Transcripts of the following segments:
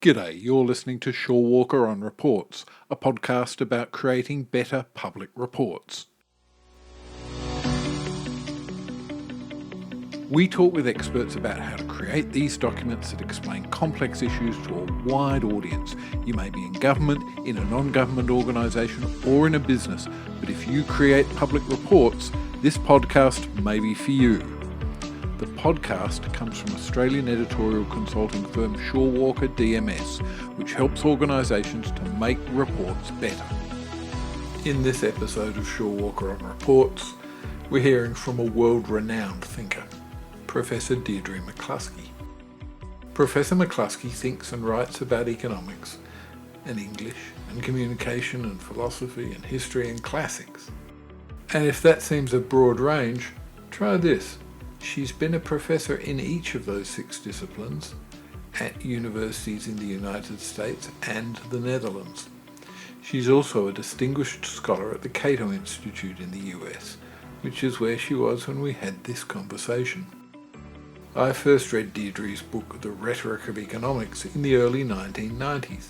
G'day, you're listening to Shorewalker On Reports, a podcast about creating better public reports. We talk with experts about how to create these documents that explain complex issues to a wide audience. You may be in government, in a non-government organisation, or in a business, but if you create public reports, this podcast may be for you. The podcast comes from Australian editorial consulting firm Shorewalker DMS, which helps organisations to make reports better. In this episode of Shorewalker On Reports, we're hearing from a world-renowned thinker, Professor Deirdre McCloskey. Professor McCloskey thinks and writes about economics and English and communication and philosophy and history and classics. And if that seems a broad range, try this. She's been a professor in each of those 6 disciplines at universities in the United States and the Netherlands. She's also a distinguished scholar at the Cato Institute in the US, which is where she was when we had this conversation. I first read Deirdre's book, The Rhetoric of Economics, in the early 1990s.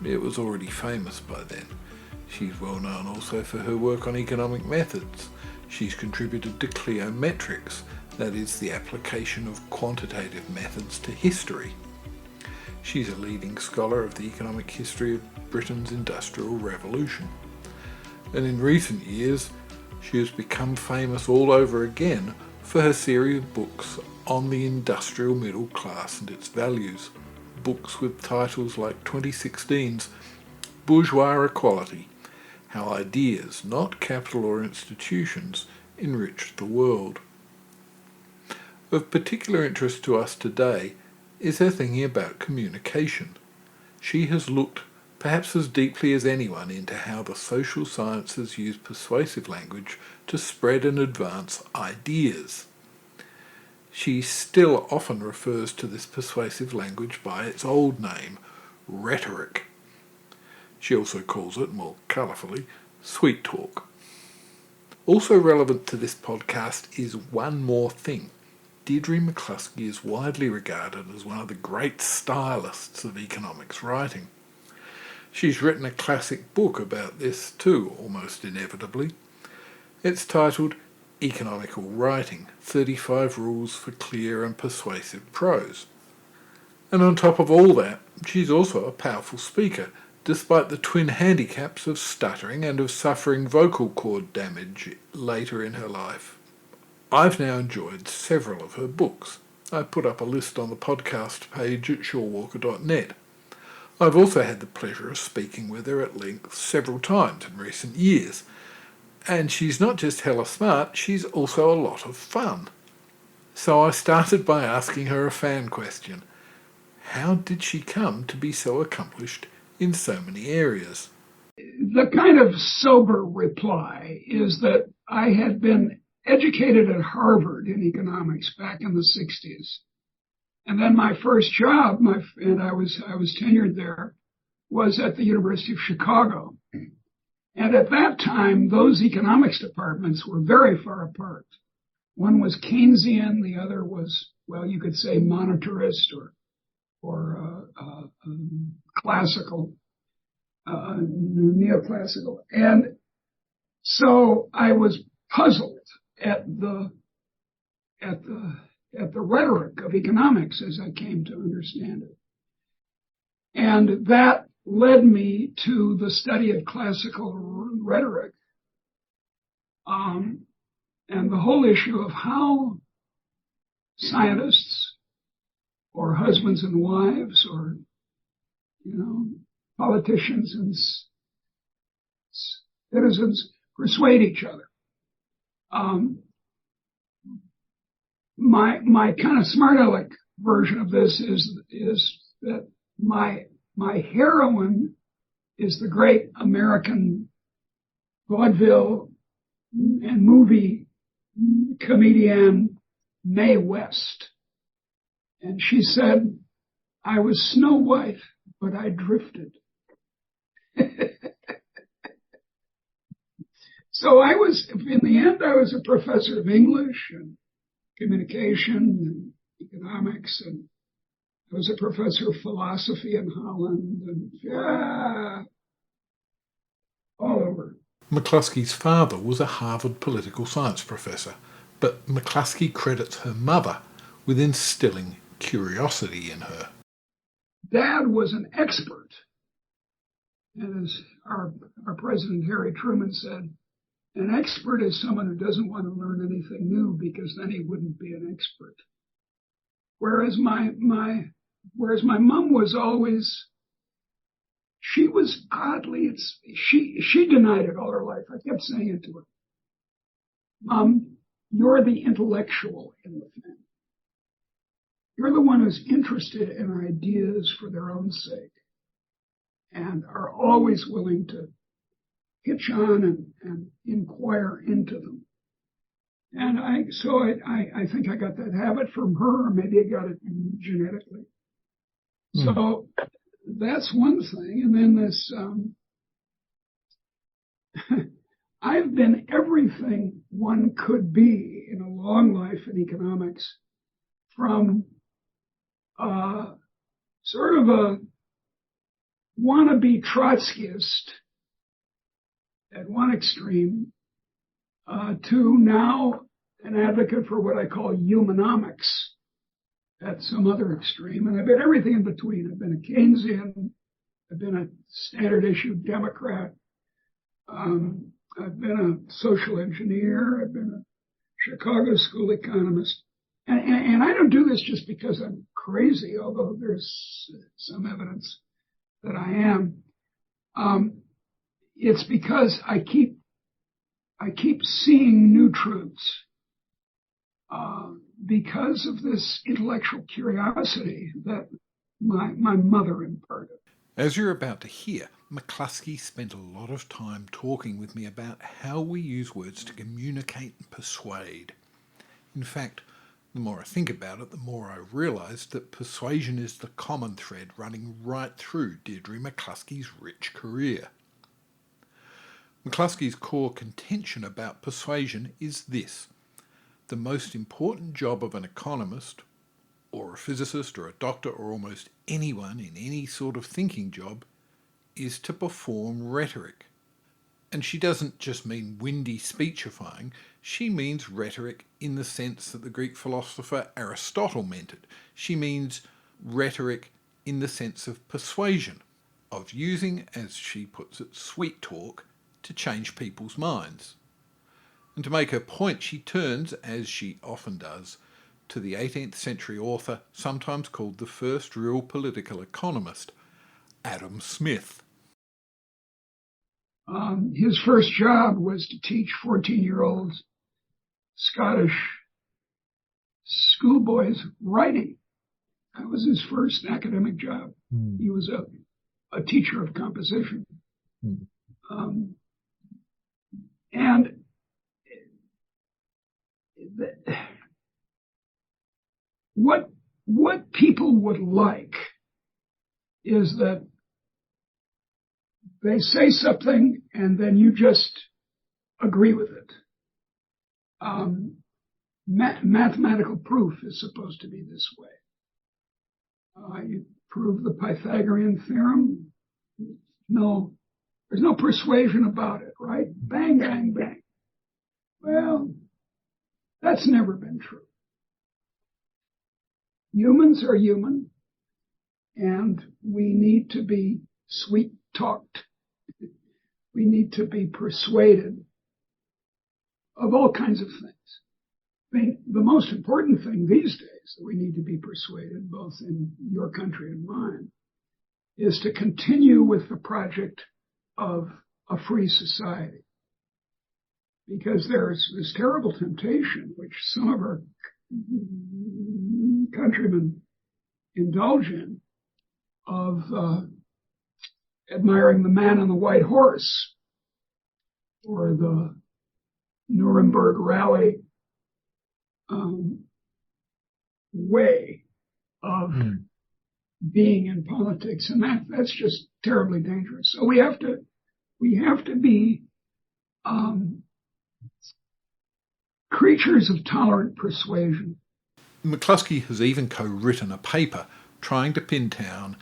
It was already famous by then. She's well known also for her work on economic methods. She's contributed to cliometrics, that is, the application of quantitative methods to history. She's a leading scholar of the economic history of Britain's Industrial Revolution. And in recent years, she has become famous all over again for her series of books on the industrial middle class and its values. Books with titles like 2016's Bourgeois Equality, How Ideas, Not Capital or Institutions, Enriched the World. Of particular interest to us today is her thinking about communication. She has looked, perhaps as deeply as anyone, into how the social sciences use persuasive language to spread and advance ideas. She still often refers to this persuasive language by its old name, rhetoric. She also calls it, more colourfully, sweet talk. Also relevant to this podcast is one more thing. Deirdre McCloskey is widely regarded as one of the great stylists of economics writing. She's written a classic book about this too, almost inevitably. It's titled Economical Writing, 35 Rules for Clear and Persuasive Prose. And on top of all that, she's also a powerful speaker, despite the twin handicaps of stuttering and of suffering vocal cord damage later in her life. I've now enjoyed several of her books. I put up a list on the podcast page at shorewalker.net. I've also had the pleasure of speaking with her at length several times in recent years. And she's not just hella smart, she's also a lot of fun. So I started by asking her a fan question. How did she come to be so accomplished in so many areas? The kind of sober reply is that I had been educated at Harvard in economics back in the 60s. And then my first job, and I was tenured there, was at the University of Chicago. And at that time, those economics departments were very far apart. One was Keynesian, the other was, well, you could say monetarist or classical, neoclassical. And so I was puzzled at the rhetoric of economics as I came to understand it. And that led me to the study of classical rhetoric, and the whole issue of how scientists or husbands and wives or, politicians and citizens persuade each other. My kind of smart aleck version of this is that my heroine is the great American vaudeville and movie comedian Mae West. And she said, I was Snow White, but I drifted. So in the end, I was a professor of English and communication and economics, and I was a professor of philosophy in Holland, and all over. McCloskey's father was a Harvard political science professor, but McCloskey credits her mother with instilling curiosity in her. Dad was an expert. And as our president, Harry Truman, said, an expert is someone who doesn't want to learn anything new because then he wouldn't be an expert. Whereas my mom was always, she was oddly, she denied it all her life. I kept saying it to her. Mom, you're the intellectual in the family. You're the one who's interested in ideas for their own sake and are always willing to hitch on and inquire into them. And I think I got that habit from her, or maybe I got it genetically. So that's one thing. And then this, I've been everything one could be in a long life in economics, from sort of a wannabe Trotskyist at one extreme, to now an advocate for what I call humanomics at some other extreme. And I've been everything in between. I've been a Keynesian. I've been a standard issue Democrat. I've been a social engineer. I've been a Chicago school economist. And I don't do this just because I'm crazy, although there's some evidence that I am. It's because I keep seeing new truths because of this intellectual curiosity that my mother imparted. As you're about to hear, McCloskey spent a lot of time talking with me about how we use words to communicate and persuade. In fact, the more I think about it, the more I realise that persuasion is the common thread running right through Deirdre McCloskey's rich career. McCloskey's core contention about persuasion is this: the most important job of an economist, or a physicist, or a doctor, or almost anyone in any sort of thinking job, is to perform rhetoric. And she doesn't just mean windy speechifying, she means rhetoric in the sense that the Greek philosopher Aristotle meant it. She means rhetoric in the sense of persuasion, of using, as she puts it, sweet talk to change people's minds. And to make her point, she turns, as she often does, to the 18th century author, sometimes called the first real political economist, Adam Smith. His first job was to teach 14-year-old Scottish schoolboys writing. That was his first academic job. He was a teacher of composition. And what people would like is that they say something and then you just agree with it. Mathematical proof is supposed to be this way. You prove the Pythagorean theorem. No, there's no persuasion about it, right? Bang, bang, bang. Well, that's never been true. Humans are human, and we need to be sweet-talked. We need to be persuaded of all kinds of things. I mean, the most important thing these days that we need to be persuaded, both in your country and mine, is to continue with the project of a free society. Because there's this terrible temptation, which some of our countrymen indulge in, of admiring the man on the white horse, or the Nuremberg rally way of being in politics, and that's just terribly dangerous. So we have to be creatures of tolerant persuasion. McCloskey has even co-written a paper trying to pin down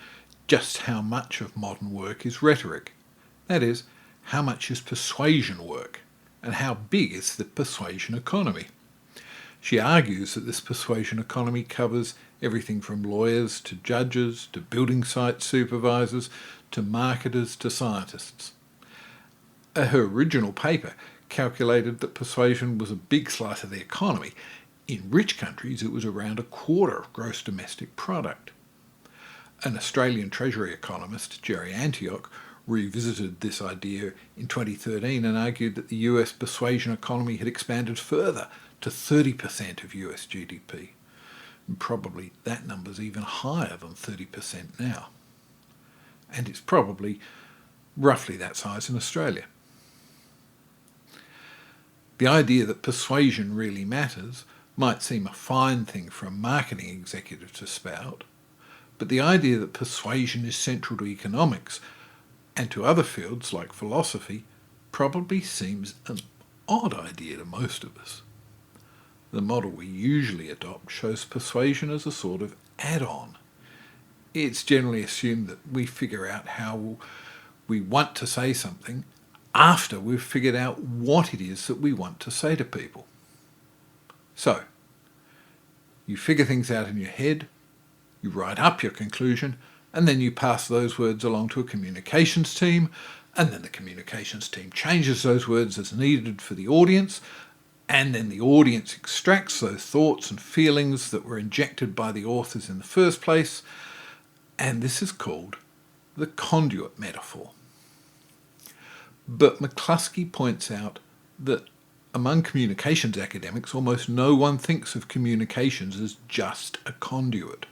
just how much of modern work is rhetoric. That is, how much is persuasion work, and how big is the persuasion economy. She argues that this persuasion economy covers everything from lawyers to judges to building site supervisors to marketers to scientists. Her original paper calculated that persuasion was a big slice of the economy. In rich countries, it was around a quarter of gross domestic product. An Australian Treasury economist, Jerry Antioch, revisited this idea in 2013 and argued that the US persuasion economy had expanded further to 30% of US GDP. And probably that number's even higher than 30% now. And it's probably roughly that size in Australia. The idea that persuasion really matters might seem a fine thing for a marketing executive to spout, but the idea that persuasion is central to economics and to other fields like philosophy probably seems an odd idea to most of us. The model we usually adopt shows persuasion as a sort of add-on. It's generally assumed that we figure out how we want to say something after we've figured out what it is that we want to say to people. So, you figure things out in your head, you write up your conclusion, and then you pass those words along to a communications team, and then the communications team changes those words as needed for the audience, and then the audience extracts those thoughts and feelings that were injected by the authors in the first place, and this is called the conduit metaphor. But McCloskey points out that among communications academics, almost no one thinks of communications as just a conduit.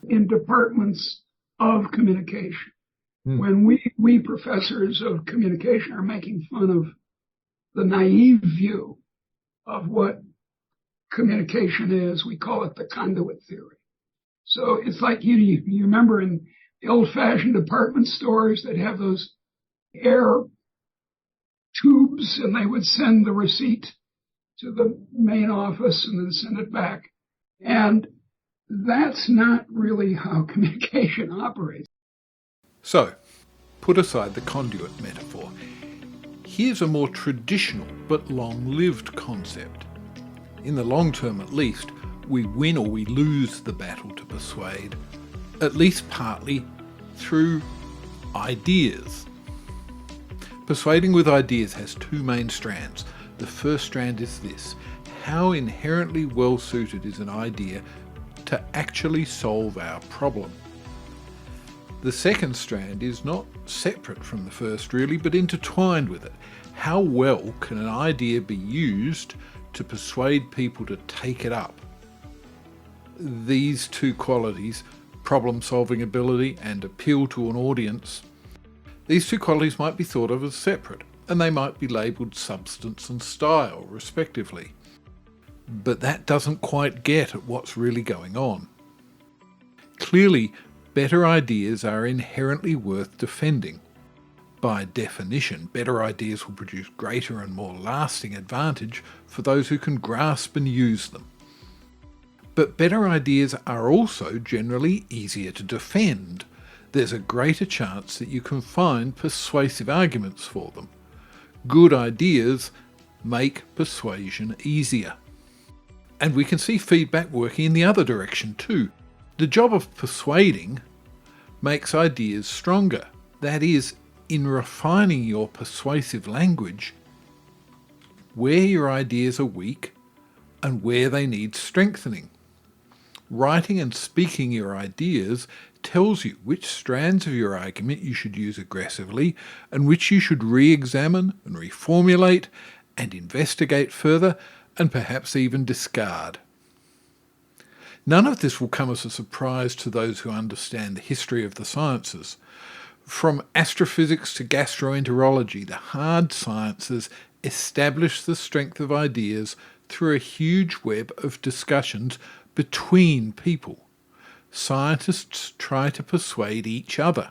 In departments of communication, when we professors of communication are making fun of the naive view of what communication is, we call it the conduit theory. So it's like you remember in the old-fashioned department stores that have those air tubes, and they would send the receipt to the main office and then send it back. And that's not really how communication operates. So, put aside the conduit metaphor. Here's a more traditional but long-lived concept. In the long term at least, we win or we lose the battle to persuade, at least partly through ideas. Persuading with ideas has two main strands. The first strand is this: how inherently well-suited is an idea to actually solve our problem? The second strand is not separate from the first really, but intertwined with it. How well can an idea be used to persuade people to take it up? These two qualities, problem-solving ability and appeal to an audience, these two qualities might be thought of as separate, and they might be labelled substance and style, respectively. But that doesn't quite get at what's really going on. Clearly, better ideas are inherently worth defending. By definition, better ideas will produce greater and more lasting advantage for those who can grasp and use them. But better ideas are also generally easier to defend. There's a greater chance that you can find persuasive arguments for them. Good ideas make persuasion easier. And we can see feedback working in the other direction too. The job of persuading makes ideas stronger. That is, in refining your persuasive language, where your ideas are weak and where they need strengthening. Writing and speaking your ideas tells you which strands of your argument you should use aggressively and which you should re-examine and reformulate and investigate further and perhaps even discard. None of this will come as a surprise to those who understand the history of the sciences. From astrophysics to gastroenterology, the hard sciences establish the strength of ideas through a huge web of discussions between people. Scientists try to persuade each other.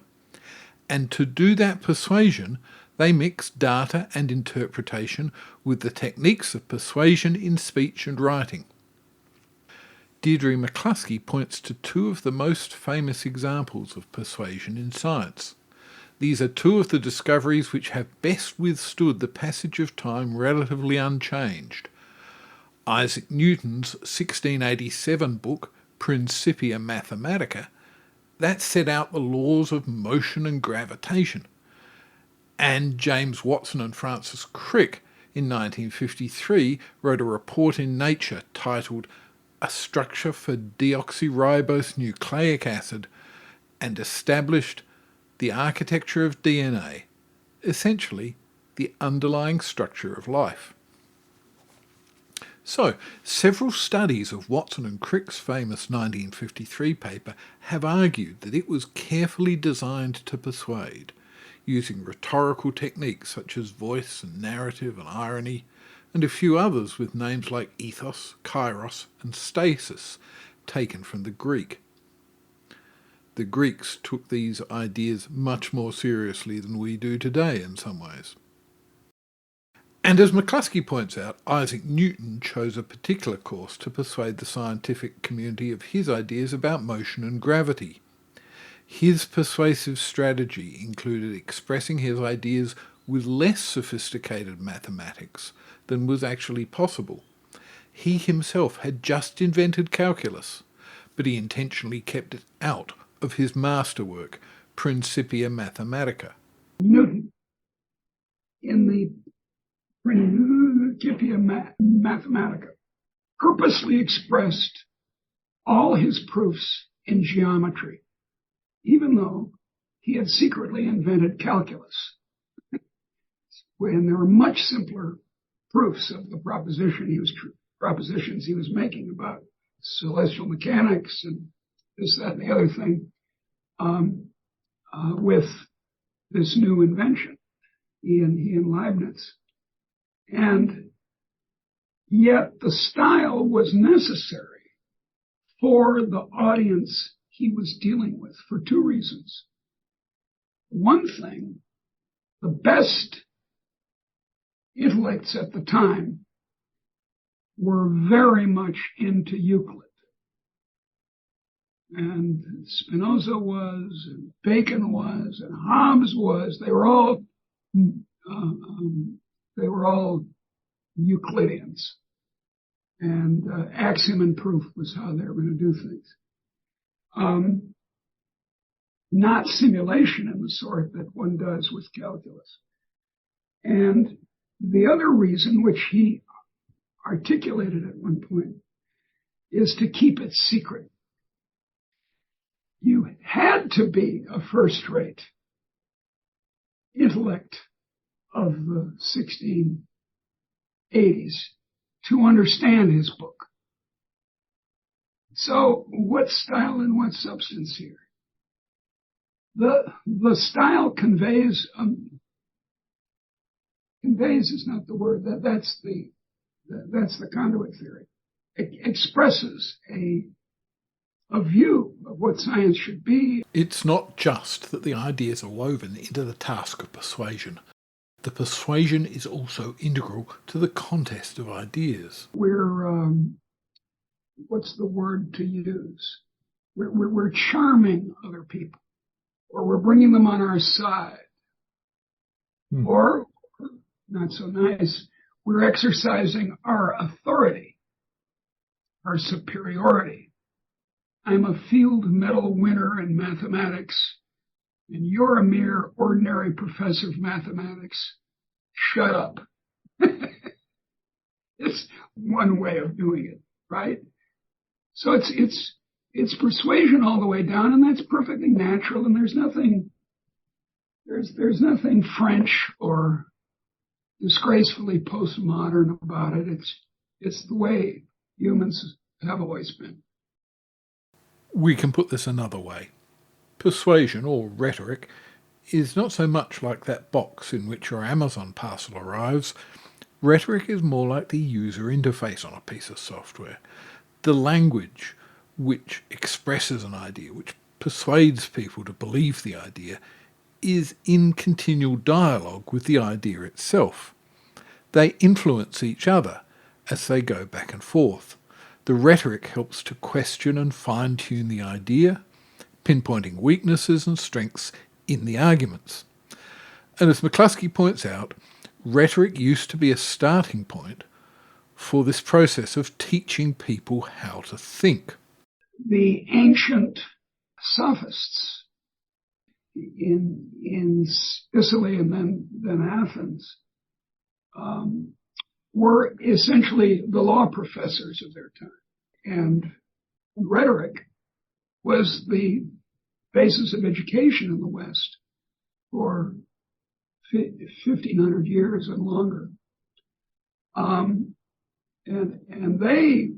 And to do that persuasion, they mix data and interpretation with the techniques of persuasion in speech and writing. Deirdre McCloskey points to two of the most famous examples of persuasion in science. These are two of the discoveries which have best withstood the passage of time relatively unchanged. Isaac Newton's 1687 book, Principia Mathematica, that set out the laws of motion and gravitation. And James Watson and Francis Crick in 1953 wrote a report in Nature titled A Structure for Deoxyribose Nucleic Acid and established the architecture of DNA, essentially the underlying structure of life. So, several studies of Watson and Crick's famous 1953 paper have argued that it was carefully designed to persuade, using rhetorical techniques such as voice and narrative and irony, and a few others with names like ethos, kairos, and stasis, taken from the Greek. The Greeks took these ideas much more seriously than we do today in some ways. And as McCloskey points out, Isaac Newton chose a particular course to persuade the scientific community of his ideas about motion and gravity. His persuasive strategy included expressing his ideas with less sophisticated mathematics than was actually possible. He himself had just invented calculus, but he intentionally kept it out of his masterwork, Principia Mathematica. Newton, in the Principia Mathematica, purposely expressed all his proofs in geometry, even though he had secretly invented calculus. When there were much simpler proofs of the propositions he was making about celestial mechanics and this, that, and the other thing, with this new invention, he and Leibniz. And yet the style was necessary for the audience he was dealing with for two reasons. One thing, the best intellects at the time were very much into Euclid. And Spinoza was, and Bacon was, and Hobbes was. They were all Euclideans. And axiom and proof was how they were going to do things. Not simulation in the sort that one does with calculus. And the other reason, which he articulated at one point, is to keep it secret. You had to be a first-rate intellect of the 1680s to understand his book. So what style and what substance here? The style conveys is not the word. That's the conduit theory. It expresses a view of what science should be. It's not just that the ideas are woven into the task of persuasion. The persuasion is also integral to the contest of ideas. We're, what's the word to use? We're charming other people, or we're bringing them on our side. Or, not so nice, we're exercising our authority, our superiority. I'm a field medal winner in mathematics, and you're a mere ordinary professor of mathematics. Shut up. It's one way of doing it, right? So it's persuasion all the way down, and that's perfectly natural, and there's nothing French or disgracefully postmodern about it. It's the way humans have always been. We can put this another way. Persuasion, or rhetoric, is not so much like that box in which your Amazon parcel arrives. Rhetoric is more like the user interface on a piece of software. The language which expresses an idea, which persuades people to believe the idea, is in continual dialogue with the idea itself. They influence each other as they go back and forth. The rhetoric helps to question and fine-tune the idea, pinpointing weaknesses and strengths in the arguments. And as McCloskey points out, rhetoric used to be a starting point for this process of teaching people how to think. The ancient sophists in Sicily and then Athens were essentially the law professors of their time. And rhetoric was the basis of education in the West for 1,500 years and longer. And they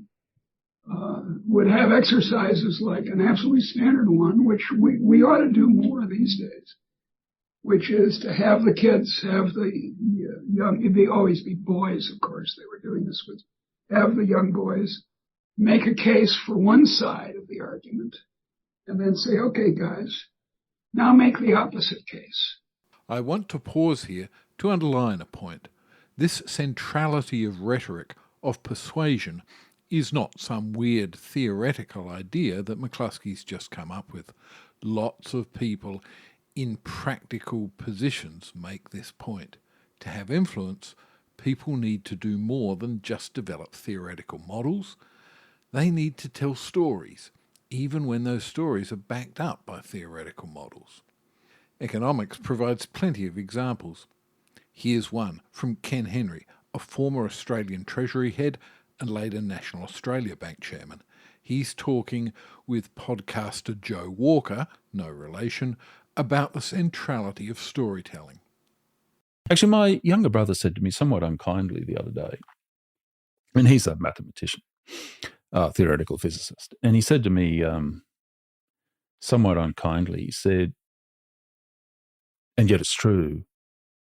would have exercises like an absolutely standard one, which we ought to do more these days, which is to have the kids, have the young, it'd always be boys, of course, they were doing this with, have the young boys make a case for one side of the argument and then say, okay, guys, now make the opposite case. I want to pause here to underline a point. This centrality of rhetoric, of persuasion, is not some weird theoretical idea that McCloskey's just come up with. Lots of people in practical positions make this point. To have influence, people need to do more than just develop theoretical models. They need to tell stories, even when those stories are backed up by theoretical models. Economics provides plenty of examples. Here's one from Ken Henry, a former Australian Treasury head and later National Australia Bank chairman. He's talking with podcaster Joe Walker, no relation, about the centrality of storytelling. Actually, my younger brother said to me somewhat unkindly the other day, and he's a mathematician, theoretical physicist, and he said to me somewhat unkindly, he said, and yet it's true,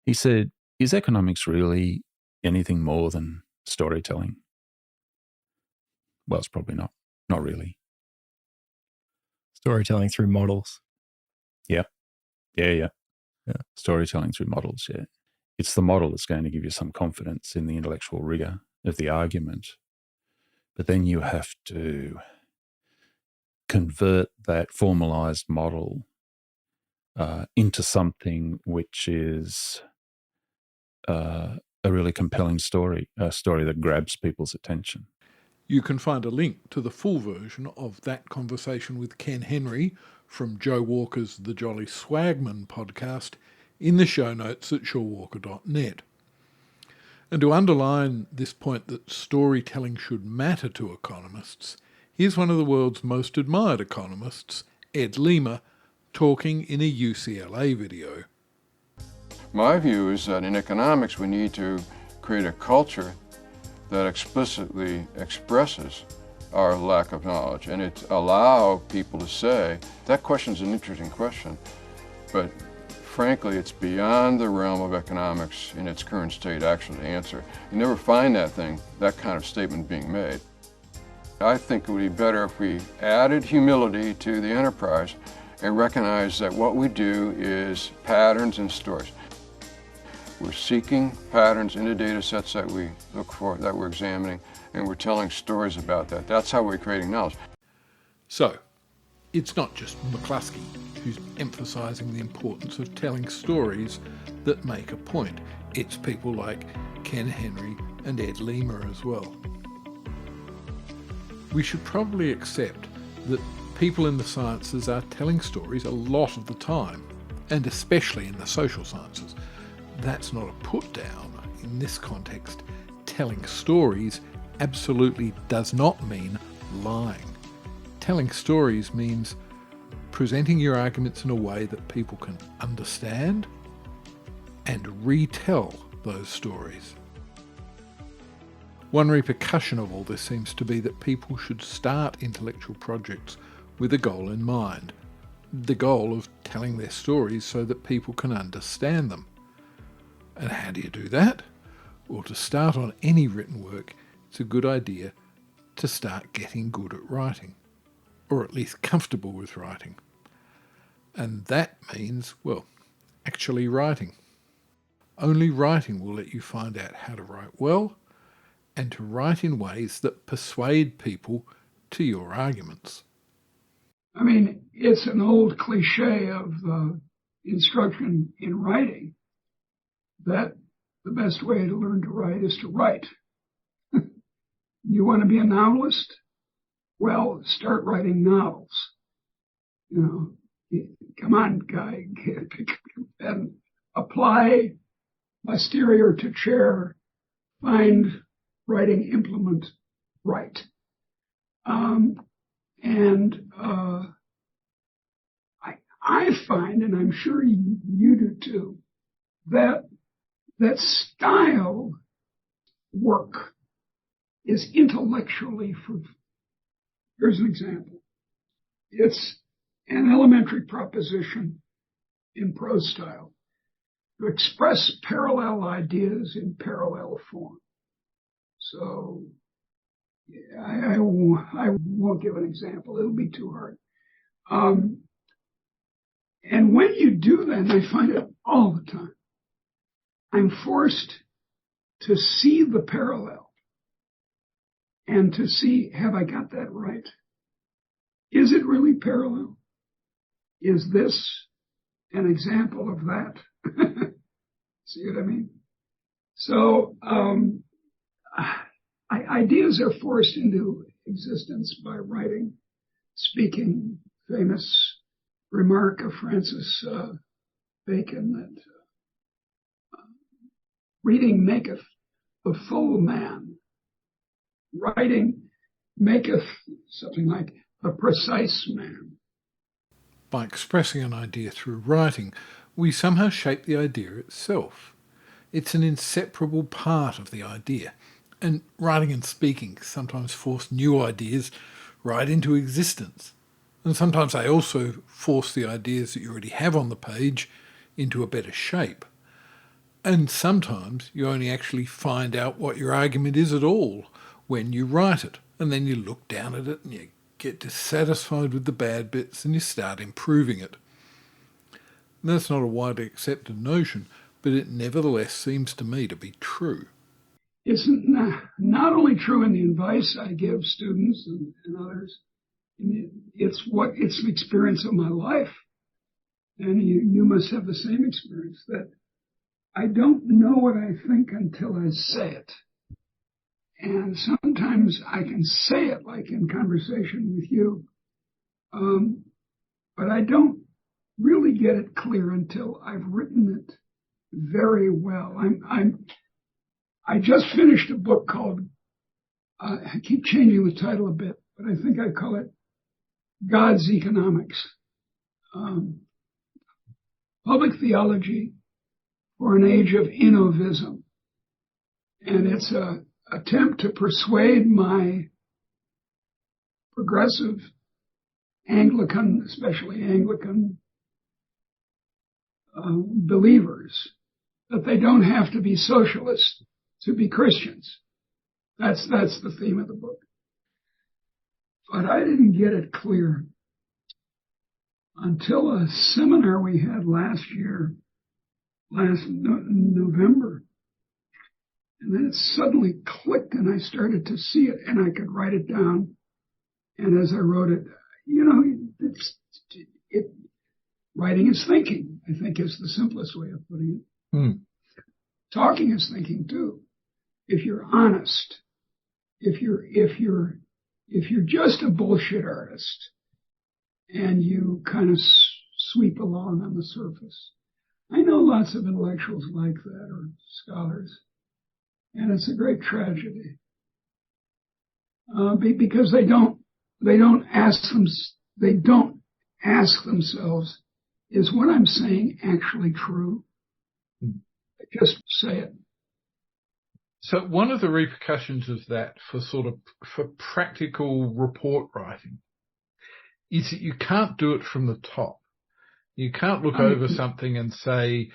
he said, is economics really anything more than storytelling? Well, it's probably not. Not really. Storytelling through models. Yeah. Storytelling through models, yeah. It's the model that's going to give you some confidence in the intellectual rigor of the argument. But then you have to convert that formalized model into something which is a really compelling story, a story that grabs people's attention. You can find a link to the full version of that conversation with Ken Henry from Joe Walker's The Jolly Swagman podcast in the show notes at shorewalker.net. And to underline this point that storytelling should matter to economists, here's one of the world's most admired economists, Ed Lima, talking in a UCLA video. My view is that in economics we need to create a culture that explicitly expresses our lack of knowledge, and it allow people to say, that question's an interesting question, but frankly it's beyond the realm of economics in its current state actually to answer. You never find that kind of statement being made. I think it would be better if we added humility to the enterprise and recognize that what we do is patterns and stories. We're seeking patterns in the data sets that we look for, that we're examining, and we're telling stories about that. That's how we're creating knowledge. So, it's not just McCloskey who's emphasising the importance of telling stories that make a point. It's people like Ken Henry and Ed Lima as well. We should probably accept that people in the sciences are telling stories a lot of the time, and especially in the social sciences. That's not a put down. In this context, telling stories absolutely does not mean lying. Telling stories means presenting your arguments in a way that people can understand and retell those stories. One repercussion of all this seems to be that people should start intellectual projects with a goal in mind, the goal of telling their stories so that people can understand them. And how do you do that? Well, to start on any written work, it's a good idea to start getting good at writing, or at least comfortable with writing. And that means, well, actually writing. Only writing will let you find out how to write well and to write in ways that persuade people to your arguments. I mean, it's an old cliche of instruction in writing that the best way to learn to write is to write. You want to be a novelist? Well, start writing novels. You know, come on, guy, and apply posterior to chair, find writing implement, write. I find, and I'm sure you do too, that style work is intellectually fruitful. Here's an example. It's an elementary proposition in prose style to express parallel ideas in parallel form. So I won't give an example. It'll be too hard. And when you do that, and I find it all the time, I'm forced to see the parallel and to see, have I got that right? Is it really parallel? Is this an example of that? See what I mean? So ideas are forced into existence by writing, speaking. Famous remark of Francis Bacon that reading maketh the full man. Writing maketh something like the precise man. By expressing an idea through writing, we somehow shape the idea itself. It's an inseparable part of the idea. And writing and speaking sometimes force new ideas right into existence. And sometimes they also force the ideas that you already have on the page into a better shape. And sometimes you only actually find out what your argument is at all when you write it. And then you look down at it and you get dissatisfied with the bad bits and you start improving it. And that's not a widely accepted notion, but it nevertheless seems to me to be true. It's not only true in the advice I give students and others, it's the experience of my life. And you must have the same experience, that I don't know what I think until I say it. And sometimes I can say it, like in conversation with you, but I don't really get it clear until I've written it very well. I just finished a book called, I keep changing the title a bit, but I think I call it God's Economics. Public Theology for an Age of Innovism. And it's an attempt to persuade my progressive Anglican, especially Anglican believers, that they don't have to be socialists to be Christians. That's the theme of the book. But I didn't get it clear until a seminar we had last November. And then it suddenly clicked and I started to see it and I could write it down. And as I wrote it, writing is thinking, I think is the simplest way of putting it. Talking is thinking too. If you're honest, if you're just a bullshit artist and you kind of sweep along on the surface. I know lots of intellectuals like that, or scholars, and it's a great tragedy because they don't ask themselves, is what I'm saying actually true? They just say it. So one of the repercussions of that for practical report writing is that you can't do it from the top. You can't look over something and say,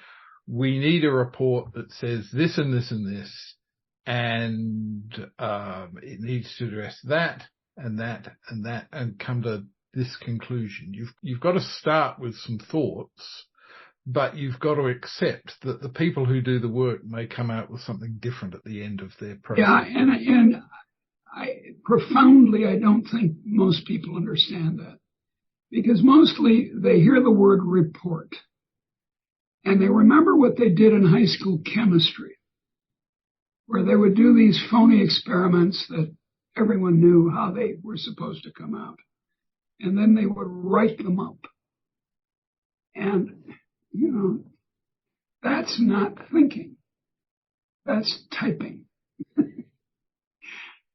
we need a report that says this and this and this, and it needs to address that and that and that, and come to this conclusion. You've got to start with some thoughts but you've got to accept that the people who do the work may come out with something different at the end of their process. Yeah, and I don't think most people understand that, because mostly they hear the word report and they remember what they did in high school chemistry, where they would do these phony experiments that everyone knew how they were supposed to come out. And then they would write them up. And, that's not thinking. That's typing.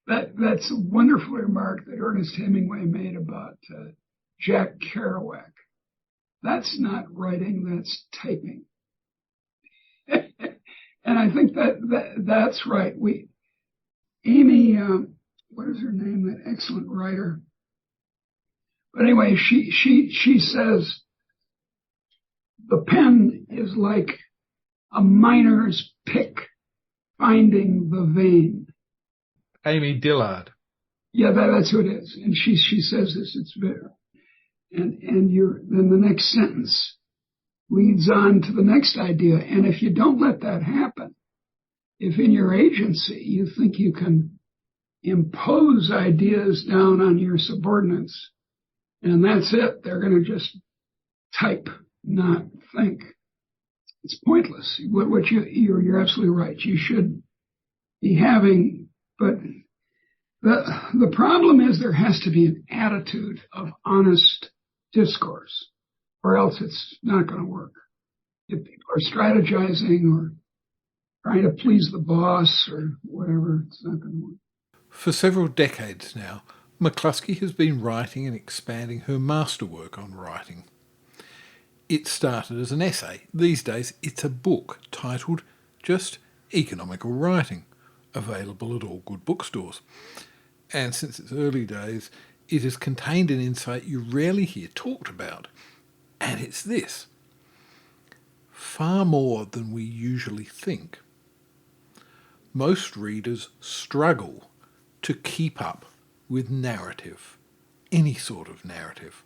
That's a wonderful remark that Ernest Hemingway made about Jack Kerouac. That's not writing, that's typing. And I think that's right. Amy, what is her name? That excellent writer. But anyway, she says the pen is like a miner's pick finding the vein. Amy Dillard. Yeah, that's who it is. And she says this. It's there. And then the next sentence leads on to the next idea. And if you don't let that happen, if in your agency you think you can impose ideas down on your subordinates, and that's it, they're going to just type, not think, it's pointless. You're absolutely right. You should be having, but the problem is there has to be an attitude of honest discourse, or else it's not going to work. If people are strategizing or trying to please the boss or whatever, it's not going to work. For several decades now, McCloskey has been writing and expanding her masterwork on writing. It started as an essay. These days, it's a book titled just Economical Writing, available at all good bookstores. And since its early days, it has contained an insight you rarely hear talked about. And it's this: far more than we usually think, most readers struggle to keep up with narrative, any sort of narrative.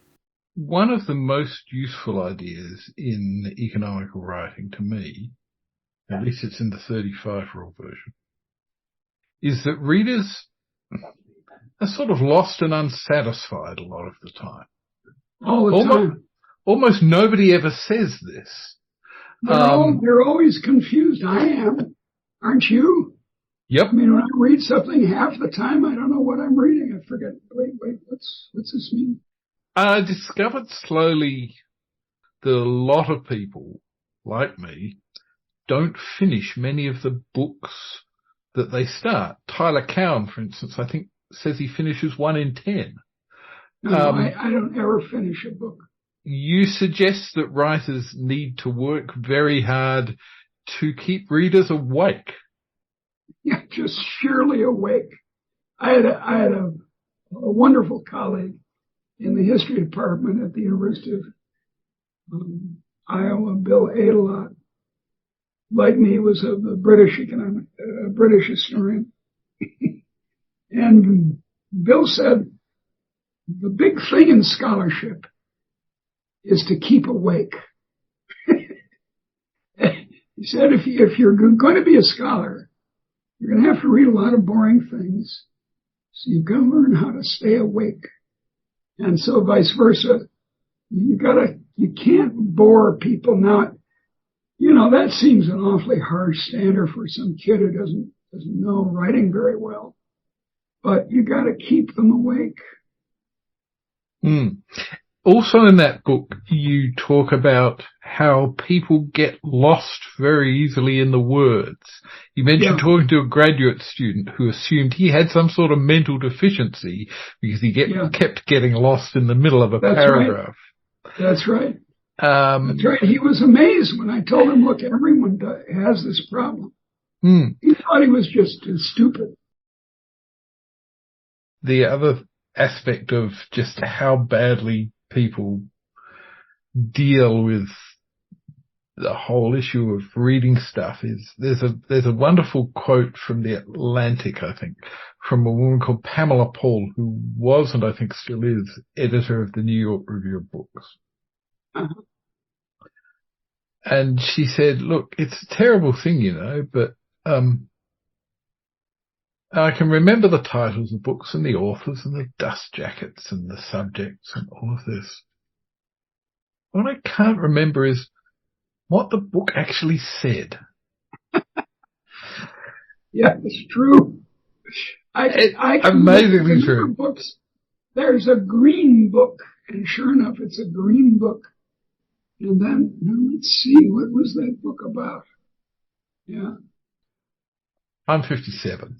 One of the most useful ideas in economical writing to me, at least it's in the 35 rule version, is that readers are sort of lost and unsatisfied a lot of the time. All the time. Almost nobody ever says this. They're always confused. I am. Aren't you? Yep. I mean, when I read something, half the time I don't know what I'm reading. I forget. Wait, what's this mean? I discovered slowly that a lot of people, like me, don't finish many of the books that they start. Tyler Cowen, for instance, I think says he finishes 1 in 10. No, I don't ever finish a book. You suggest that writers need to work very hard to keep readers awake. Yeah, just sheerly awake. I had a wonderful colleague in the history department at the University of Iowa, Bill Adelot. Like me, was a British historian. And Bill said, the big thing in scholarship is to keep awake. He said, if you're going to be a scholar, you're going to have to read a lot of boring things. So you've got to learn how to stay awake. And so vice versa. You can't bore people. Now, that seems an awfully harsh standard for some kid who doesn't know writing very well. But you got to keep them awake. Also in that book, you talk about how people get lost very easily in the words. You mentioned talking to a graduate student who assumed he had some sort of mental deficiency because he kept getting lost in the middle of a paragraph. Right. That's right. That's right. He was amazed when I told him, look, everyone has this problem. He thought he was just stupid. The other aspect of just how badly people deal with the whole issue of reading stuff is there's a wonderful quote from The Atlantic, I think, from a woman called Pamela Paul, who was and I think still is editor of the New York Review of Books. And she said, look, it's a terrible thing, but I can remember the titles of books and the authors and the dust jackets and the subjects and all of this. What I can't remember is what the book actually said. Yeah, it's true. I amazingly true. Books. There's a green book, and sure enough, it's a green book. And then, let's see, what was that book about? Yeah. I'm 57.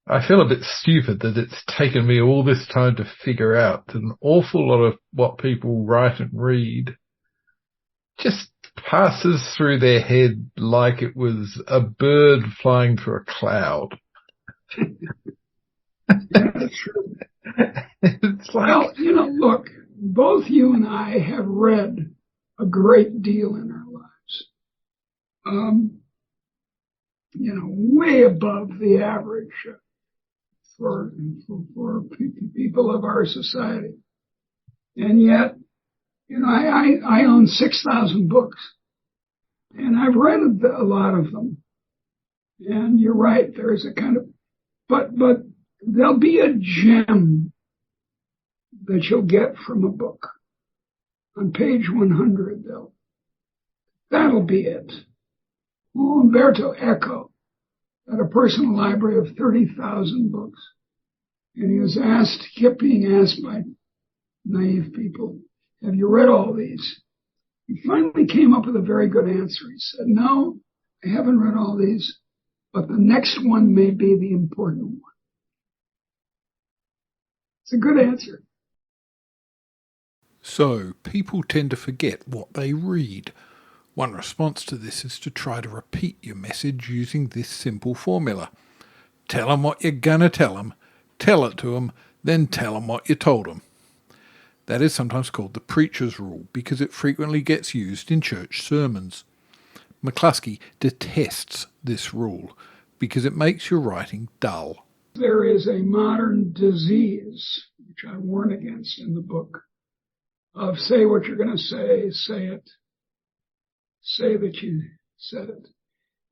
I feel a bit stupid that it's taken me all this time to figure out that an awful lot of what people write and read just passes through their head like it was a bird flying through a cloud. Yeah, that's true. It's like, well, look, both you and I have read a great deal in our lives. Way above the average for people of our society. And yet, I own 6,000 books, and I've read a lot of them. And you're right, there's a kind of, but there'll be a gem that you'll get from a book. On page 100, that'll be it. Well, Umberto Eco had a personal library of 30,000 books. And he kept being asked by naive people, have you read all these? He finally came up with a very good answer. He said, no, I haven't read all these, but the next one may be the important one. It's a good answer. So, people tend to forget what they read. One response to this is to try to repeat your message using this simple formula. Tell them what you're going to tell them, tell it to them, then tell them what you told them. That is sometimes called the preacher's rule because it frequently gets used in church sermons. McCloskey detests this rule because it makes your writing dull. There is a modern disease, which I warn against in the book, of say what you're going to say it, say that you said it.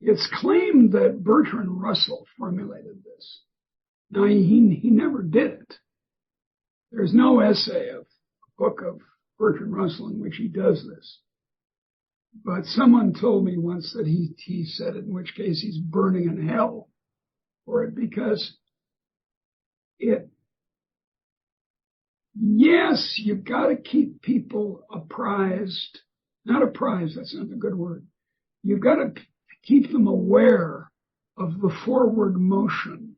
It's claimed that Bertrand Russell formulated this. Now, he never did it. There's no essay of a book of Bertrand Russell in which he does this. But someone told me once that he said it, in which case he's burning in hell for it, because yes, you've got to keep people apprised. Not apprised, that's not a good word. You've got to keep them aware of the forward motion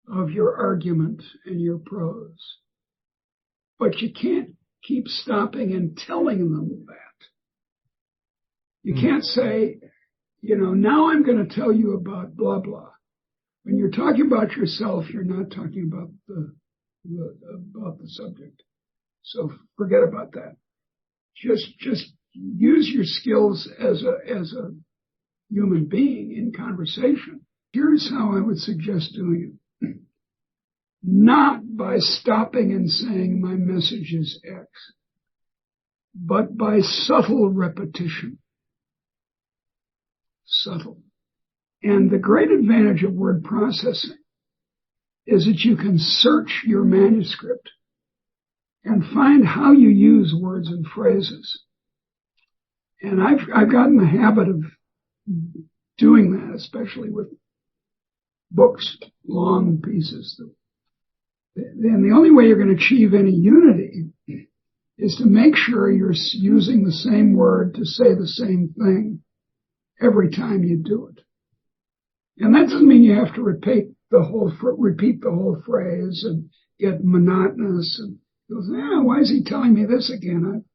of your argument and your prose. But you can't keep stopping and telling them that. You can't say, now I'm going to tell you about blah, blah. When you're talking about yourself, you're not talking about the subject. So forget about that. Just use your skills as a human being in conversation. Here's how I would suggest doing it. Not by stopping and saying my message is X, but by subtle repetition. Subtle. And the great advantage of word processing is that you can search your manuscript and find how you use words and phrases. And I've gotten the habit of doing that, especially with books, long pieces. And the only way you're going to achieve any unity is to make sure you're using the same word to say the same thing every time you do it. And that doesn't mean you have to repeat the whole phrase and get monotonous and goes, why is he telling me this again?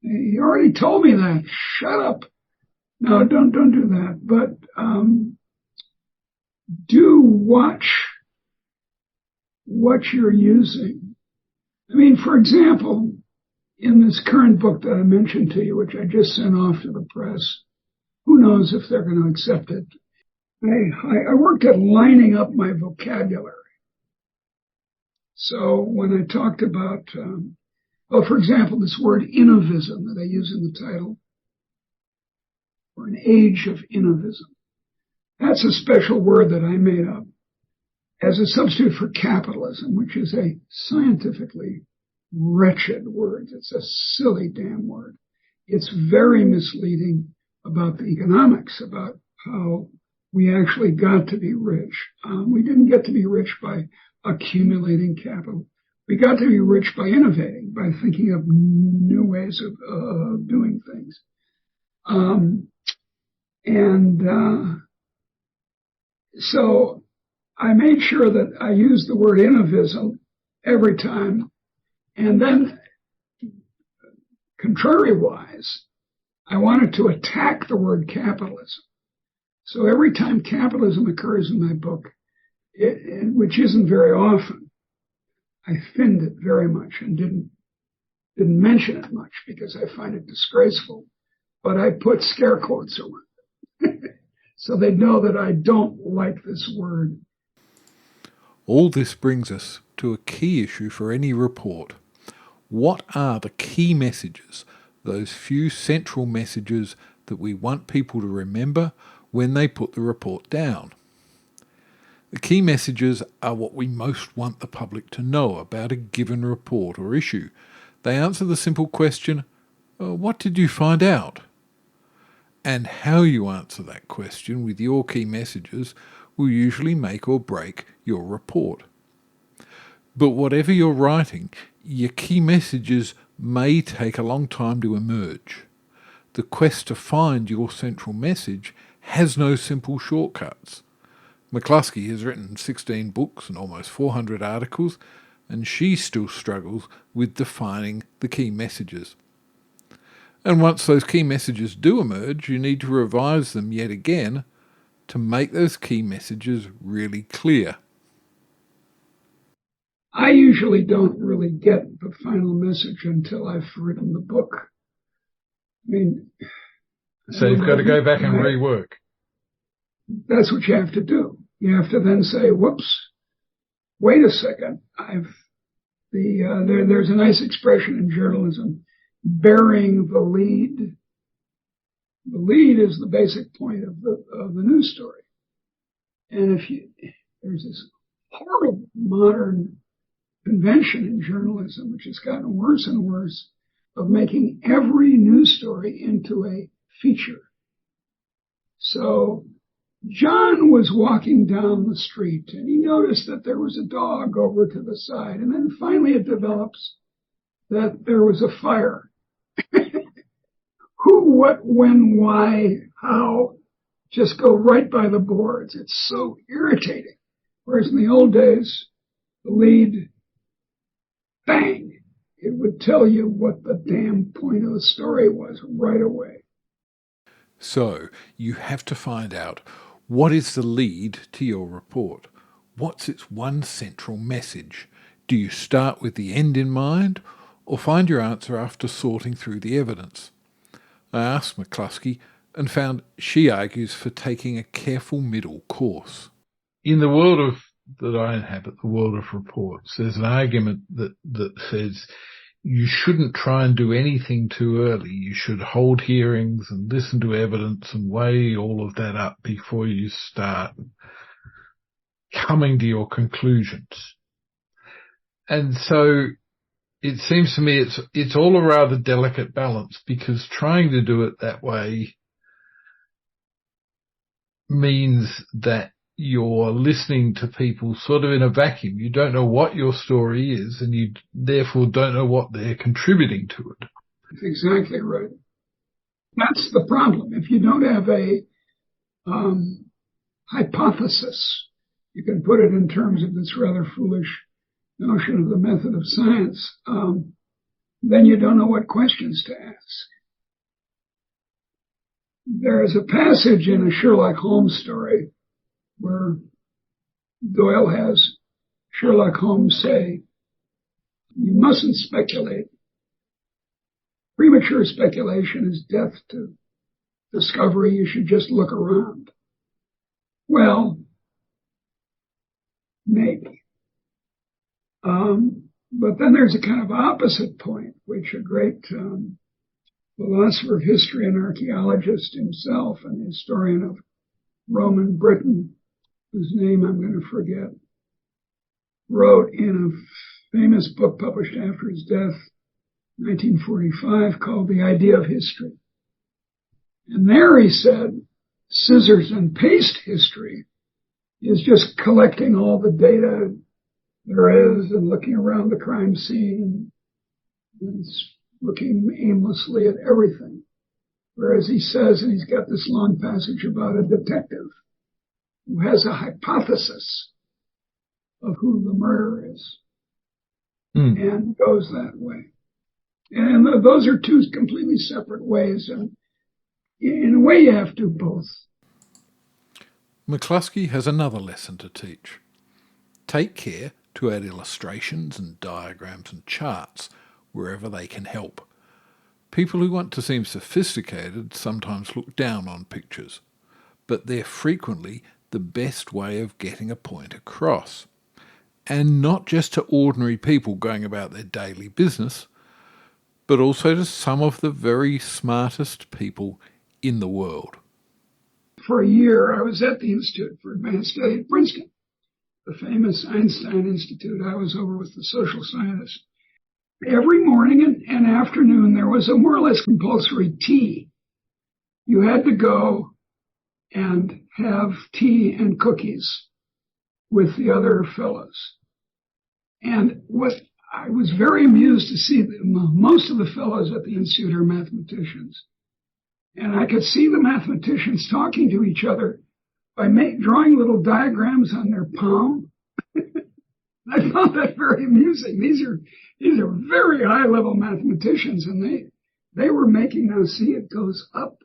He already told me that. Shut up. No, don't do that. But do watch what you're using. I mean, for example, in this current book that I mentioned to you, which I just sent off to the press, who knows if they're going to accept it. I worked at lining up my vocabulary. So when I talked about, for example, this word innovism that I use in the title, or an age of innovism. That's a special word that I made up as a substitute for capitalism, which is a scientifically wretched word. It's a silly damn word. It's very misleading about the economics, about how we actually got to be rich. We didn't get to be rich by accumulating capital. We got to be rich by innovating, by thinking of new ways of doing things. So I made sure that I used the word innovism every time. And then, contrary-wise, I wanted to attack the word capitalism. So every time capitalism occurs in my book, which isn't very often, I thinned it very much and didn't mention it much because I find it disgraceful. But I put scare quotes around it so they know that I don't like this word. All this brings us to a key issue for any report. What are the key messages, those few central messages that we want people to remember when they put the report down? The key messages are what we most want the public to know about a given report or issue. They answer the simple question, what did you find out? And how you answer that question with your key messages will usually make or break your report. But whatever you're writing, your key messages may take a long time to emerge. The quest to find your central message has no simple shortcuts. McCloskey has written 16 books and almost 400 articles, and she still struggles with defining the key messages. And once those key messages do emerge, you need to revise them yet again to make those key messages really clear. I usually don't really get the final message until I've written the book. I mean, so you've got to go back and rework. That's what you have to do. You have to then say, whoops, wait a second. There's a nice expression in journalism, burying the lead. The lead is the basic point of the news story. And there's this horrible modern convention in journalism, which has gotten worse and worse, of making every news story into a feature. So John was walking down the street and he noticed that there was a dog over to the side. And then finally it develops that there was a fire. Who, what, when, why, how, just go right by the boards. It's so irritating. Whereas in the old days, the lead, bang, it would tell you what the damn point of the story was right away. So you have to find out, what is the lead to your report? What's its one central message? Do you start with the end in mind, or find your answer after sorting through the evidence? I asked McCloskey and found she argues for taking a careful middle course. In the world that I inhabit, the world of reports, there's an argument that says you shouldn't try and do anything too early. You should hold hearings and listen to evidence and weigh all of that up before you start coming to your conclusions. And so it seems to me it's all a rather delicate balance, because trying to do it that way means that you're listening to people sort of in a vacuum. You don't know what your story is, and you therefore don't know what they're contributing to it. That's exactly right. That's the problem. If you don't have a hypothesis, you can put it in terms of this rather foolish notion of the method of science, then you don't know what questions to ask. There is a passage in a Sherlock Holmes story where Doyle has Sherlock Holmes say, you mustn't speculate. Premature speculation is death to discovery. You should just look around. Well, maybe. But then there's a kind of opposite point, which a great philosopher of history and archaeologist himself and historian of Roman Britain, whose name I'm going to forget, wrote in a famous book published after his death, 1945, called The Idea of History. And there he said, scissors and paste history is just collecting all the data there is and looking around the crime scene and looking aimlessly at everything. Whereas he says, and he's got this long passage about a detective who has a hypothesis of who the murderer is and goes that way. And those are two completely separate ways. And in a way, you have to both. McCloskey has another lesson to teach. Take care to add illustrations and diagrams and charts wherever they can help. People who want to seem sophisticated sometimes look down on pictures, but they're frequently the best way of getting a point across. And not just to ordinary people going about their daily business, but also to some of the very smartest people in the world. For a year, I was at the Institute for Advanced Study at Princeton, the famous Einstein Institute. I was over with the social scientists. Every morning and afternoon, there was a more or less compulsory tea. You had to go and have tea and cookies with the other fellows. And what I was very amused to see that most of the fellows at the Institute are mathematicians. And I could see the mathematicians talking to each other by drawing little diagrams on their palm. I found that very amusing. These are very high-level mathematicians, and they were making, now see, it goes up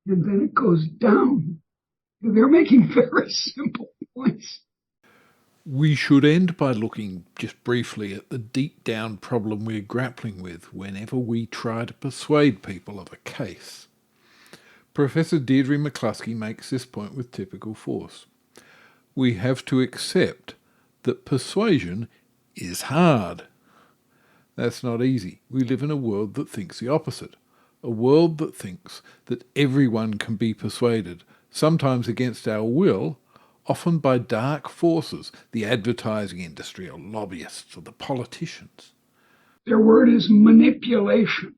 and then it goes down. They're making very simple points. We should end by looking just briefly at the deep-down problem we're grappling with whenever we try to persuade people of a case. Professor Deirdre McCloskey makes this point with typical force. We have to accept that persuasion is hard. That's not easy. We live in a world that thinks the opposite, a world that thinks that everyone can be persuaded, sometimes against our will, often by dark forces, the advertising industry or lobbyists or the politicians. Their word is manipulation.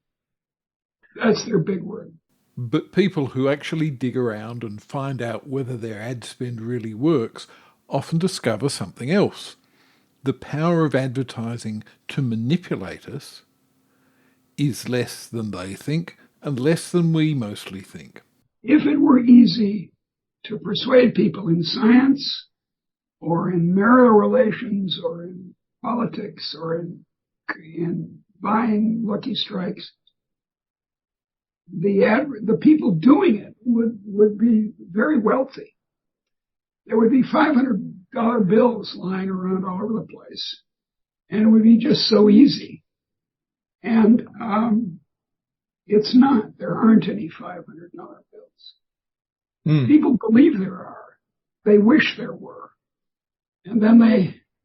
That's their big word. But people who actually dig around and find out whether their ad spend really works often discover something else. The power of advertising to manipulate us is less than they think and less than we mostly think. If it were easy to persuade people in science or in marital relations or in politics or in buying Lucky Strikes, the people doing it would be very wealthy. There would be $500 bills lying around all over the place, and it would be just so easy. And it's not. There aren't any $500 bills. People believe there are. They wish there were. And then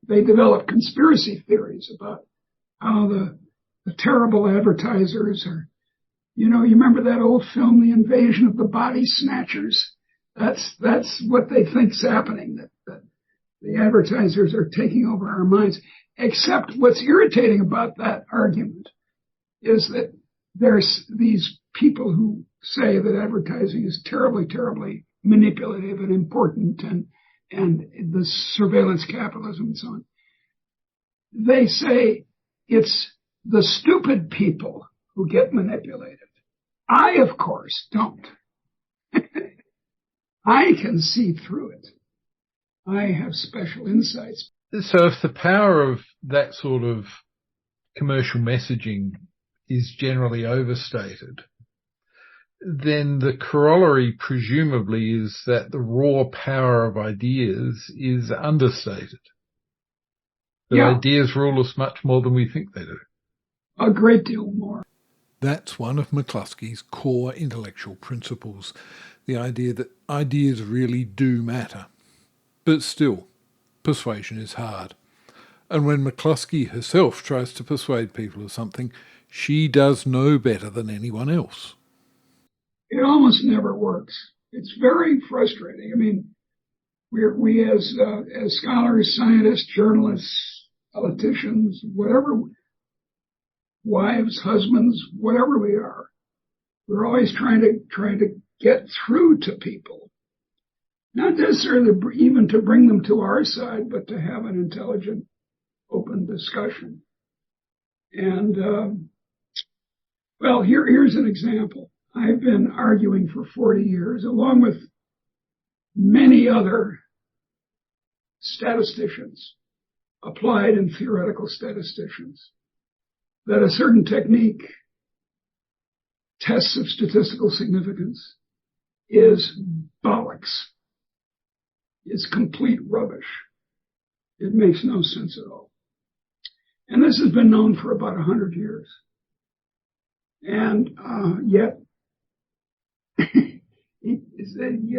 they develop conspiracy theories about how the terrible advertisers are, you remember that old film, The Invasion of the Body Snatchers? That's what they think's happening, that the advertisers are taking over our minds. Except what's irritating about that argument is that there's these people who say that advertising is terribly, terribly manipulative and important and the surveillance capitalism and so on. They say it's the stupid people who get manipulated. I, of course, don't. I can see through it. I have special insights. So if the power of that sort of commercial messaging is generally overstated, then the corollary presumably is that the raw power of ideas is understated. That ideas rule us much more than we think they do. A great deal more. That's one of McCloskey's core intellectual principles, the idea that ideas really do matter. But still, persuasion is hard. And when McCloskey herself tries to persuade people of something, She does know better than anyone else. It almost never works. It's very frustrating. I mean, we as scholars, scientists, journalists, politicians, whatever, wives, husbands, whatever we are, we're always trying to get through to people. Not necessarily even to bring them to our side, but to have an intelligent, open discussion. And, well, here's an example. I've been arguing for 40 years, along with many other statisticians, applied and theoretical statisticians, that a certain technique, tests of statistical significance, is bollocks. It's complete rubbish. It makes no sense at all. And this has been known for about 100 years. And yet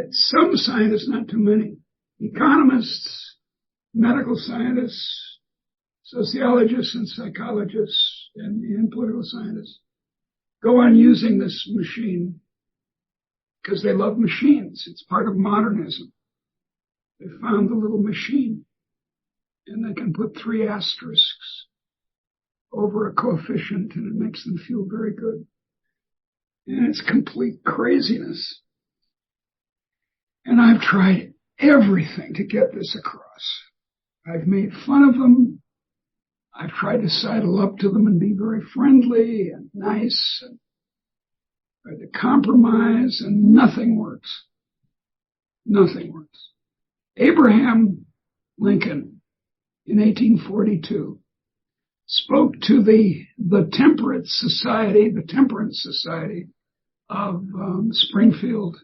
some scientists, not too many, economists, medical scientists, sociologists and psychologists and political scientists go on using this machine because they love machines. It's part of modernism. They found the little machine, and they can put 3 asterisks over a coefficient, and it makes them feel very good. And it's complete craziness. And I've tried everything to get this across. I've made fun of them. I've tried to sidle up to them and be very friendly and nice and tried to compromise, and nothing works. Nothing works. Abraham Lincoln in 1842 spoke to the Temperance Society of Springfield,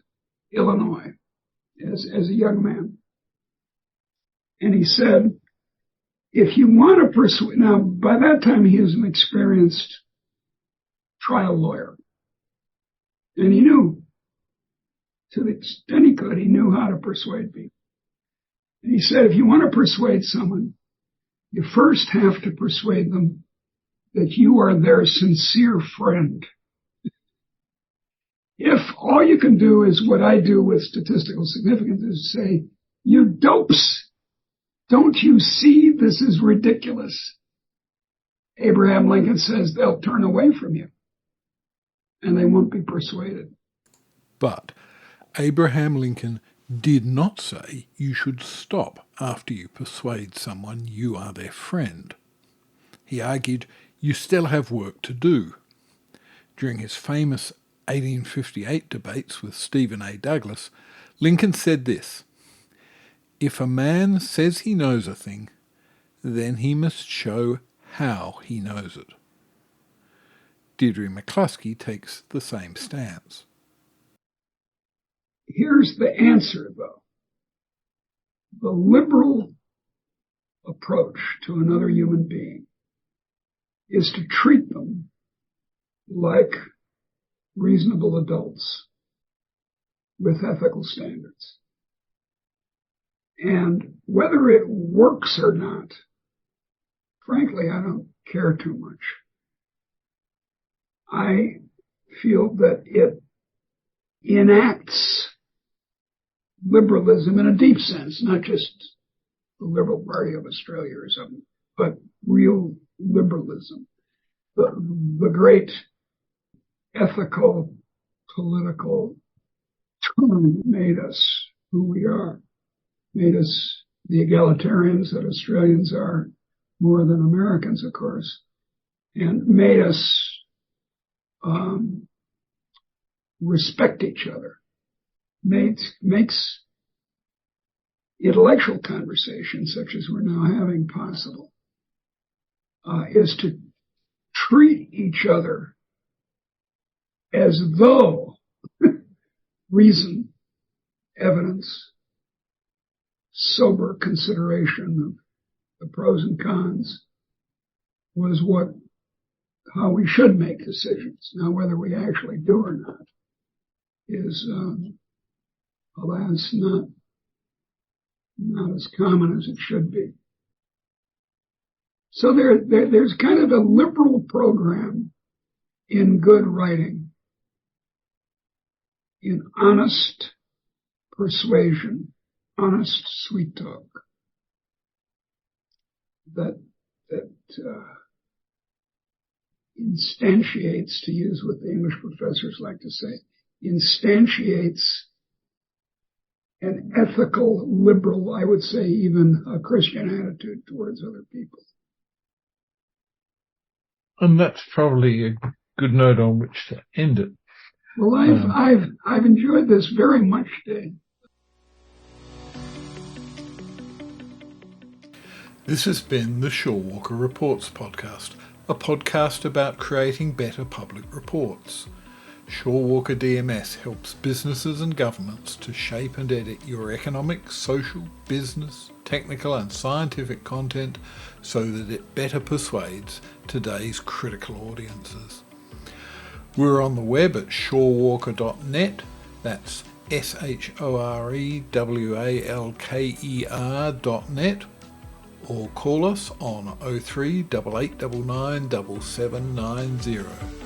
Illinois, as a young man. And he said, if you want to persuade, now by that time he was an experienced trial lawyer. And he knew, to the extent he could, he knew how to persuade people. And he said, if you want to persuade someone, you first have to persuade them that you are their sincere friend. If all you can do is what I do with statistical significance, is say, you dopes, don't you see this is ridiculous? Abraham Lincoln says they'll turn away from you and they won't be persuaded. But Abraham Lincoln did not say you should stop after you persuade someone you are their friend. He argued you still have work to do. During his famous 1858 debates with Stephen A. Douglas, Lincoln said this: if a man says he knows a thing, then he must show how he knows it. Deirdre McCloskey takes the same stance. Here's the answer, though. The liberal approach to another human being is to treat them like reasonable adults with ethical standards. And whether it works or not, frankly, I don't care too much. I feel that it enacts liberalism in a deep sense, not just the Liberal Party of Australia or something, but real liberalism. The great ethical, political turn made us who we are, made us the egalitarians that Australians are, more than Americans, of course, and made us respect each other, makes intellectual conversation, such as we're now having, possible, is to treat each other as though reason, evidence, sober consideration of the pros and cons was how we should make decisions. Now, whether we actually do or not is, alas, not as common as it should be. So there's kind of a liberal program in good writing, in honest persuasion, honest sweet talk, that instantiates, to use what the English professors like to say, instantiates an ethical, liberal, I would say even a Christian attitude towards other people. And that's probably a good note on which to end it. Well, I've enjoyed this very much, Dave. This has been the Shorewalker Reports podcast, a podcast about creating better public reports. Shorewalker DMS helps businesses and governments to shape and edit your economic, social, business, technical and scientific content so that it better persuades today's critical audiences. We're on the web at shorewalker.net, that's shorewalker.net, or call us on 03 8899 7790.